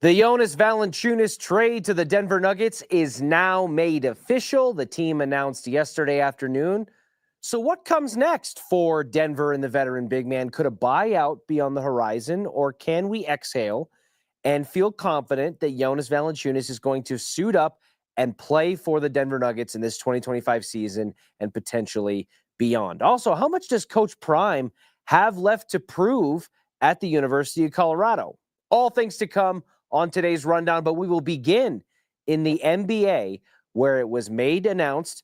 The Jonas Valanciunas trade to the Denver Nuggets is now made official. The team announced yesterday afternoon. So what comes next for Denver and the veteran big man? Could a buyout be on the horizon, or can we exhale and feel confident that Jonas Valanciunas is going to suit up and play for the Denver Nuggets in this 2025 season and potentially beyond? Also, how much does Coach Prime have left to prove at the University of Colorado? All things to come on today's rundown, but we will begin in the NBA, where it was announced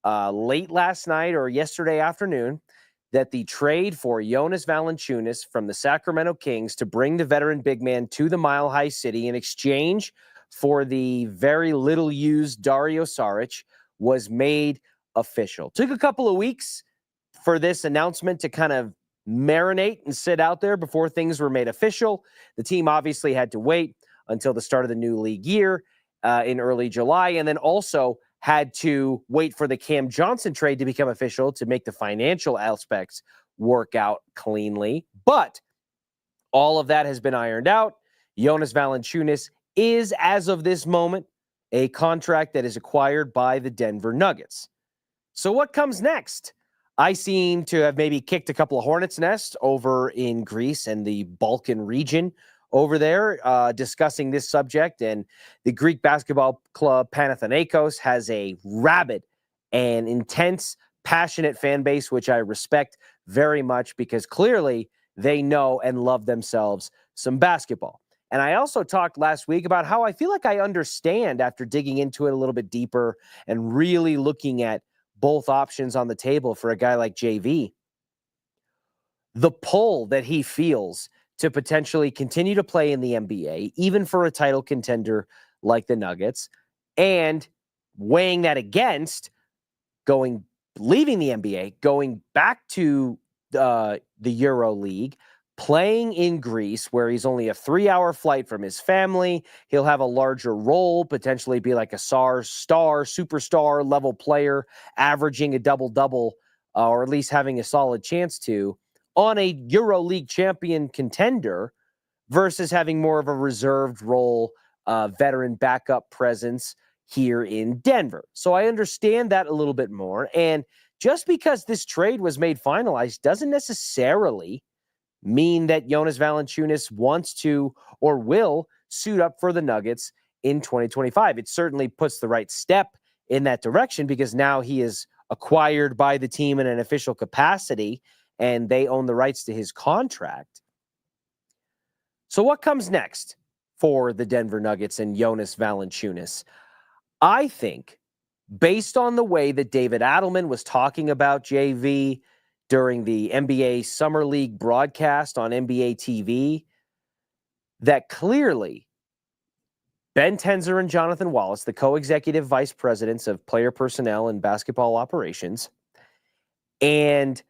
late last night or yesterday afternoon that the trade for Jonas Valanciunas from the Sacramento Kings to bring the veteran big man to the Mile High City in exchange for the very little used Dario Saric was made official. Took a couple of weeks for this announcement to kind of marinate and sit out there before things were made official. The team obviously had to wait until the start of the new league year in early July, and then also had to wait for the Cam Johnson trade to become official to make the financial aspects work out cleanly. But all of that has been ironed out. Jonas Valanciunas is, as of this moment, a contract that is acquired by the Denver Nuggets. So what comes next? I seem to have maybe kicked a couple of hornets' nests over in Greece and the Balkan region over there discussing this subject. And the Greek basketball club Panathinaikos has a rabid and intense, passionate fan base, which I respect very much because clearly they know and love themselves some basketball. And I also talked last week about how I feel like I understand after digging into it a little bit deeper and really looking at both options on the table for a guy like JV, the pull that he feels to potentially continue to play in the NBA, even for a title contender like the Nuggets, and weighing that against leaving the NBA, going back to the Euro League, playing in Greece, where he's only a 3-hour flight from his family. He'll have a larger role, potentially be like a superstar level player, averaging a double-double, or at least having a solid chance to, on a Euro League champion contender, versus having more of a reserved role, veteran backup presence here in Denver. So I understand that a little bit more. And just because this trade was made finalized doesn't necessarily mean that Jonas Valanciunas wants to or will suit up for the Nuggets in 2025. It certainly puts the right step in that direction because now he is acquired by the team in an official capacity and they own the rights to his contract. So what comes next for the Denver Nuggets and Jonas Valanciunas? I think, based on the way that David Adelman was talking about JV during the NBA Summer League broadcast on NBA TV, that clearly Ben Tenzer and Jonathan Wallace, the co-executive vice presidents of player personnel and basketball operations, and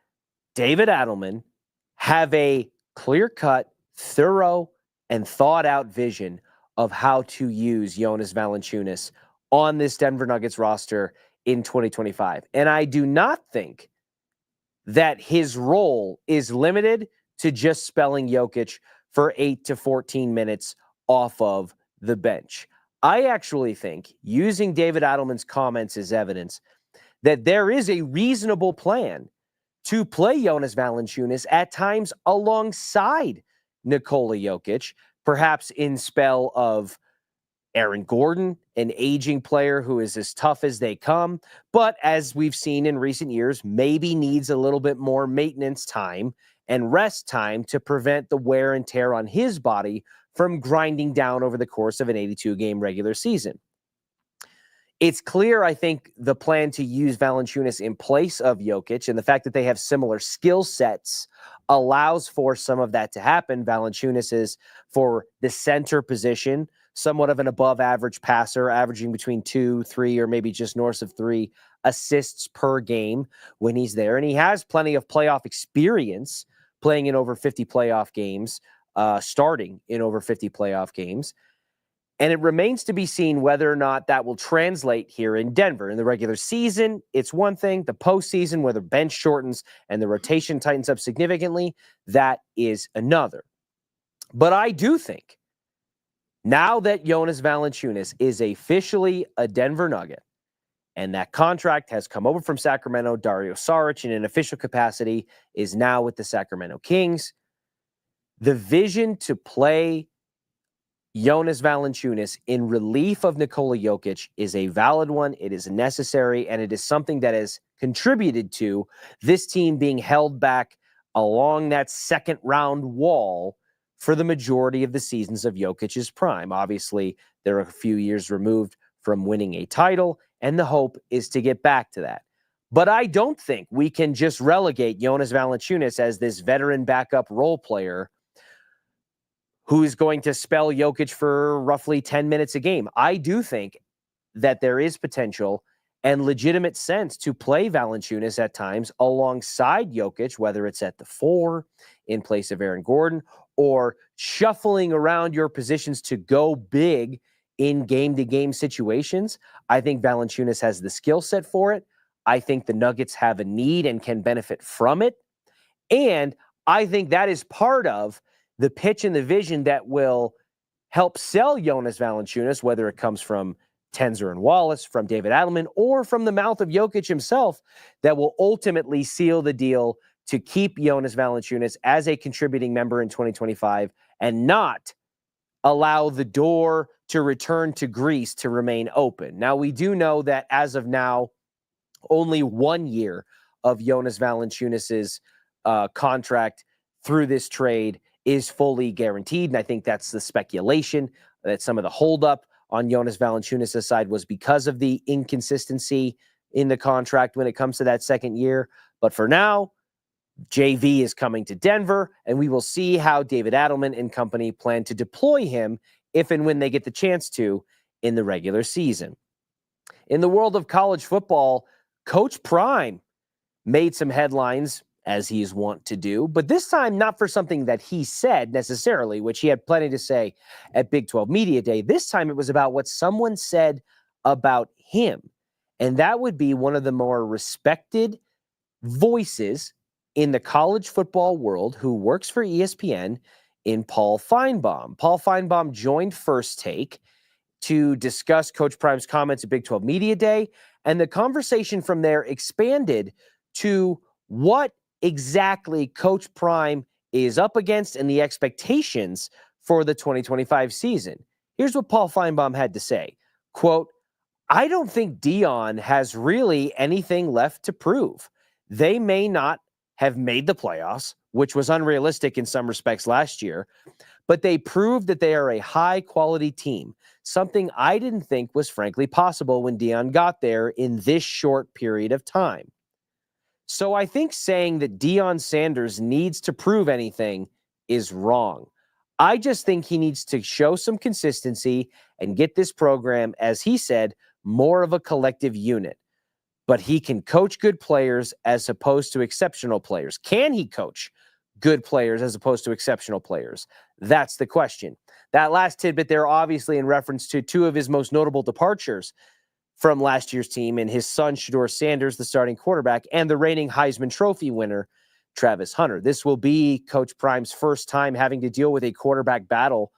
David Adelman have a clear-cut, thorough, and thought-out vision of how to use Jonas Valanciunas on this Denver Nuggets roster in 2025. And I do not think that his role is limited to just spelling Jokic for 8 to 14 minutes off of the bench. I actually think, using David Adelman's comments as evidence, that there is a reasonable plan to play Jonas Valanciunas at times alongside Nikola Jokic, perhaps in spell of Aaron Gordon, an aging player who is as tough as they come, but as we've seen in recent years, maybe needs a little bit more maintenance time and rest time to prevent the wear and tear on his body from grinding down over the course of an 82-game regular season. It's clear, I think, the plan to use Valanciunas in place of Jokic and the fact that they have similar skill sets allows for some of that to happen. Valanciunas is, for the center position, somewhat of an above-average passer, averaging between 2, 3, or maybe just north of 3 assists per game when he's there. And he has plenty of playoff experience playing in over 50 playoff games, starting in over 50 playoff games. And it remains to be seen whether or not that will translate here in Denver. In the regular season, it's one thing. The postseason, where the bench shortens and the rotation tightens up significantly, that is another. But I do think Now that Jonas Valanciunas is officially a Denver Nugget, and that contract has come over from Sacramento, Dario Saric, in an official capacity, is now with the Sacramento Kings. The vision to play Jonas Valanciunas in relief of Nikola Jokic is a valid one. It is necessary, and it is something that has contributed to this team being held back along that second round wall for the majority of the seasons of Jokic's prime. Obviously, they're a few years removed from winning a title, and the hope is to get back to that. But I don't think we can just relegate Jonas Valanciunas as this veteran backup role player who's going to spell Jokic for roughly 10 minutes a game. I do think that there is potential and legitimate sense to play Valanciunas at times alongside Jokic, whether it's at the 4 in place of Aaron Gordon or shuffling around your positions to go big in game-to-game situations. I think Valanciunas has the skill set for it. I think the Nuggets have a need and can benefit from it. And I think that is part of the pitch and the vision that will help sell Jonas Valanciunas, whether it comes from Tenzer and Wallace, from David Adelman, or from the mouth of Jokic himself, that will ultimately seal the deal to keep Jonas Valanciunas as a contributing member in 2025 and not allow the door to return to Greece to remain open. Now, we do know that as of now, only 1 year of Jonas Valanciunas' contract through this trade is fully guaranteed. And I think that's the speculation that some of the holdup on Jonas Valanciunas' side was because of the inconsistency in the contract when it comes to that second year. But for now, JV is coming to Denver, and we will see how David Adelman and company plan to deploy him if and when they get the chance to in the regular season. In the world of college football, Coach Prime made some headlines, as he is wont to do, but this time not for something that he said necessarily, which he had plenty to say at Big 12 Media Day. This time it was about what someone said about him, and that would be one of the more respected voices in the college football world who works for ESPN in Paul Feinbaum. Paul Feinbaum joined First Take to discuss Coach Prime's comments at Big 12 Media Day, and the conversation from there expanded to what exactly Coach Prime is up against and the expectations for the 2025 season. Here's what Paul Feinbaum had to say. Quote, "I don't think Dion has really anything left to prove. They may not have made the playoffs, which was unrealistic in some respects last year, but they proved that they are a high-quality team, something I didn't think was frankly possible when Dion got there in this short period of time. So I think saying that Deion Sanders needs to prove anything is wrong. I just think he needs to show some consistency and get this program, as he said, more of a collective unit. But he can coach good players as opposed to exceptional players. Can he coach good players as opposed to exceptional players? That's the question." That last tidbit there, obviously in reference to two of his most notable departures from last year's team, and his son, Shedeur Sanders, the starting quarterback, and the reigning Heisman Trophy winner, Travis Hunter. This will be Coach Prime's first time having to deal with a quarterback battle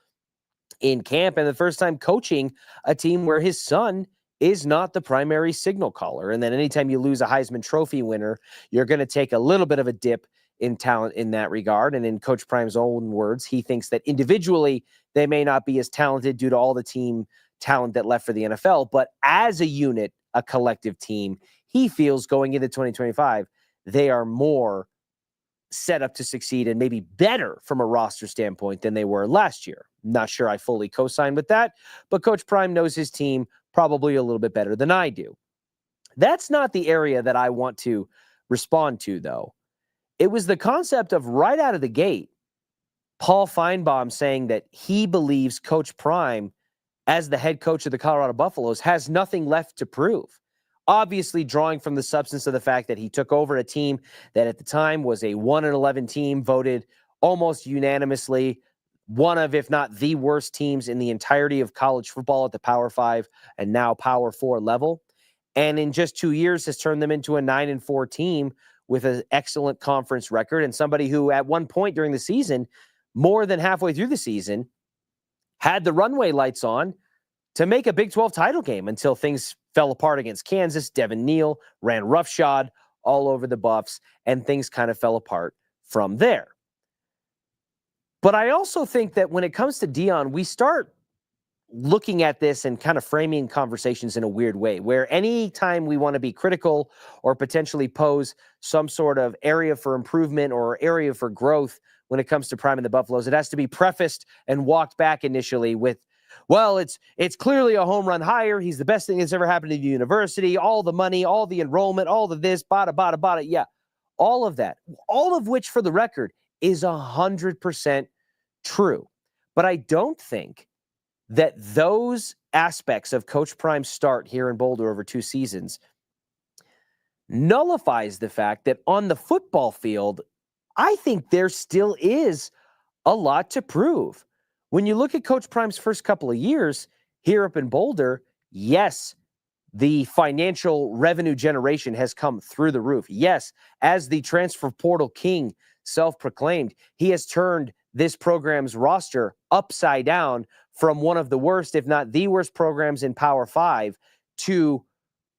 in camp, and the first time coaching a team where his son is not the primary signal caller. And then anytime you lose a Heisman Trophy winner, you're going to take a little bit of a dip in talent in that regard. And in Coach Prime's own words, he thinks that individually they may not be as talented due to all the team talent that left for the NFL, but as a unit, a collective team, he feels going into 2025, they are more set up to succeed and maybe better from a roster standpoint than they were last year. Not sure I fully co-sign with that, but Coach Prime knows his team probably a little bit better than I do. That's not the area that I want to respond to, though. It was the concept of right out of the gate, Paul Feinbaum saying that he believes Coach Prime, as the head coach of the Colorado Buffaloes, has nothing left to prove. Obviously drawing from the substance of the fact that he took over a team that at the time was a 1-11 team, voted almost unanimously one of, if not the worst teams in the entirety of college football at the Power 5 and now Power 4 level. And in just 2 years has turned them into a 9-4 team with an excellent conference record, and somebody who at one point during the season, more than halfway through the season, had the runway lights on to make a Big 12 title game until things fell apart against Kansas. Devin Neal ran roughshod all over the Buffs, and things kind of fell apart from there. But I also think that when it comes to Deion, we start looking at this and kind of framing conversations in a weird way, where anytime we want to be critical or potentially pose some sort of area for improvement or area for growth when it comes to Prime and the Buffaloes, it has to be prefaced and walked back initially with, well, it's clearly a home run hire. He's the best thing that's ever happened to the university. All the money, all the enrollment, all of this, bada. Yeah, all of that, all of which, for the record, is 100% true. But I don't think that those aspects of Coach Prime's start here in Boulder over 2 seasons nullifies the fact that on the football field, I think there still is a lot to prove. When you look at Coach Prime's first couple of years here up in Boulder, yes, the financial revenue generation has come through the roof. Yes, as the transfer portal king self-proclaimed, he has turned this program's roster upside down from one of the worst, if not the worst programs in Power 5 to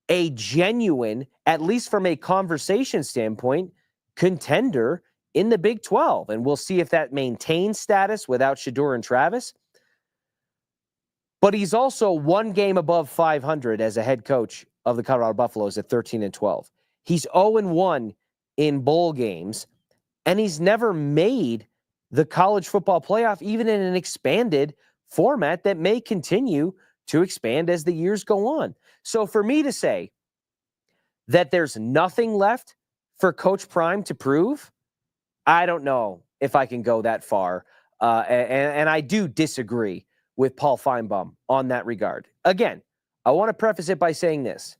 a genuine, at least from a conversation standpoint, contender in the Big 12. And we'll see if that maintains status without Shedeur and Travis. But he's also one game above 500 as a head coach of the Colorado Buffaloes at 13-12. He's 0-1 in bowl games, and he's never made the college football playoff, even in an expanded format that may continue to expand as the years go on. So for me to say that there's nothing left for Coach Prime to prove, I don't know if I can go that far. And I do disagree with Paul Feinbaum on that regard. Again, I want to preface it by saying this.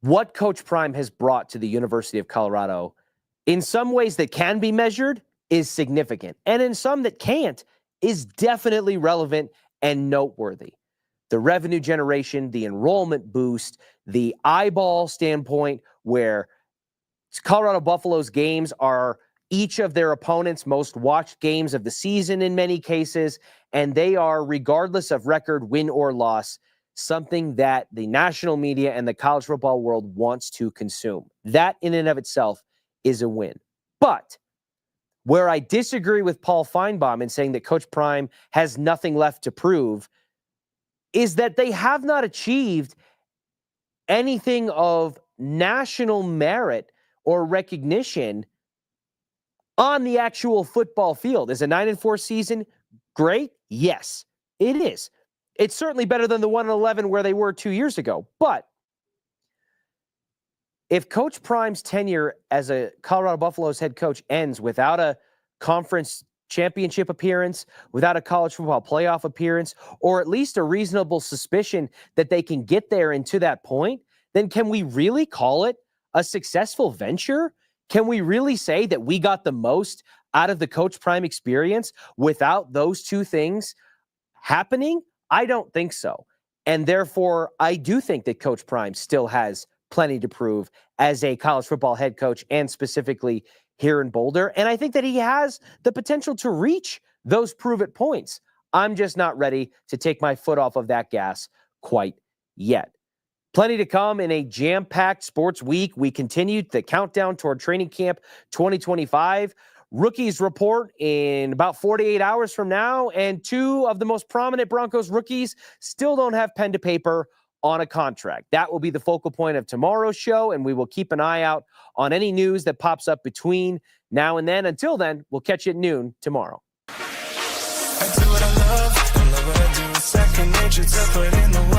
What Coach Prime has brought to the University of Colorado, in some ways that can be measured, is significant. And in some that can't, is definitely relevant and noteworthy. The revenue generation, the enrollment boost, the eyeball standpoint where Colorado Buffaloes games are each of their opponents' most watched games of the season in many cases, and they are, regardless of record, win or loss, something that the national media and the college football world wants to consume. That in and of itself is a win. But where I disagree with Paul Feinbaum in saying that Coach Prime has nothing left to prove is that they have not achieved anything of national merit or recognition on the actual football field. Is a 9-4 season great? Yes, it is. It's certainly better than the 1-11 where they were 2 years ago. But if Coach Prime's tenure as a Colorado Buffaloes head coach ends without a conference championship appearance, without a college football playoff appearance, or at least a reasonable suspicion that they can get there and to that point, then can we really call it a successful venture? Can we really say that we got the most out of the Coach Prime experience without those two things happening? I don't think so. And therefore, I do think that Coach Prime still has plenty to prove as a college football head coach and specifically here in Boulder. And I think that he has the potential to reach those prove-it points. I'm just not ready to take my foot off of that gas quite yet. Plenty to come in a jam-packed sports week. We continued the countdown toward training camp 2025. Rookies report in about 48 hours from now, and 2 of the most prominent Broncos rookies still don't have pen to paper on a contract. That will be the focal point of tomorrow's show, and we will keep an eye out on any news that pops up between now and then. Until then, we'll catch you at noon tomorrow. I do what I love what I do. Second nature to put in the work.